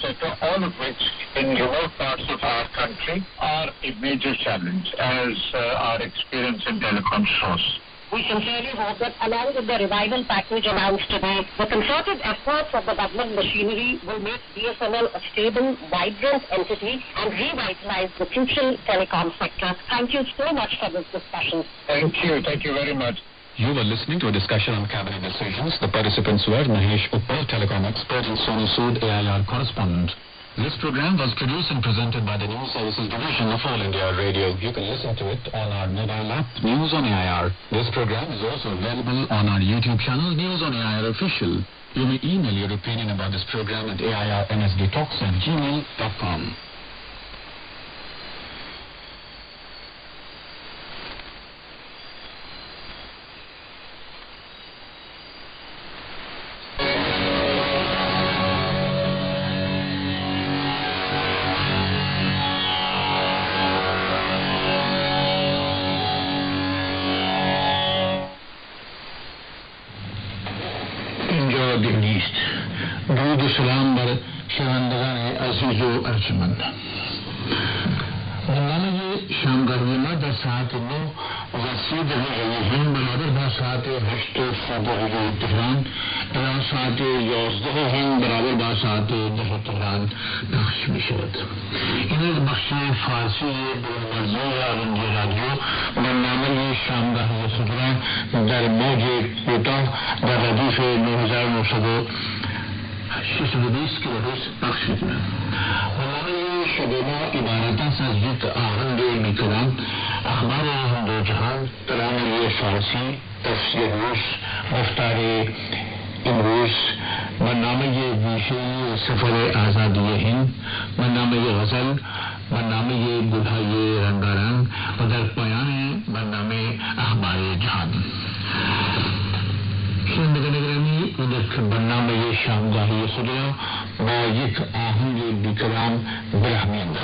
etc., all of which in remote parts of our country are a major challenge, as our experience in telecom shows. We sincerely hope that along with the revival package announced today, the concerted efforts of the government machinery will make BSNL a stable, vibrant entity and revitalize the crucial telecom sector. Thank you so much for this discussion. Thank you very much. You were listening to a discussion on cabinet decisions. The participants were Mahesh Uppal, telecom expert, and Sonu Sood, AIR correspondent. This program was produced and presented by the News Services Division of All India Radio. You can listen to it on our mobile app, News on AIR. This program is also available on our YouTube channel, News on AIR Official. You may email your opinion about this program at airnsdtalks@gmail.com. درود و سلام بر شنوندگان عزیز و ارجمند. برنامه شامگاهی ما در ساعت 9 و 30 دقیقه هم برابر با ساعت 8 و 30 دقیقه تهران الان ساعت 11 هم برابر با ساعت 10 تهران پخش می شود. این از بخش فارسی بلندمرزی آل رادیو برنامه شامگاهی خودران در موج کوتاه در ردیف 9920 کیلوهرتز پخش میکنند. برنامه شب ما عبارت است از یک آهنگ میکران، اخبار هند و جهان، ترانه فارسی، تفسیر روز، گفتار امروز، برنامه ویژه سفر آزادی هند، برنامه غزل، برنامه گلهای رنگارنگ و در پایان برنامه اخبار جهان. شنوندگان گرامی، در برنامه شامگاهی خود را با یک آهنگ بیکران برهمی اندازیم.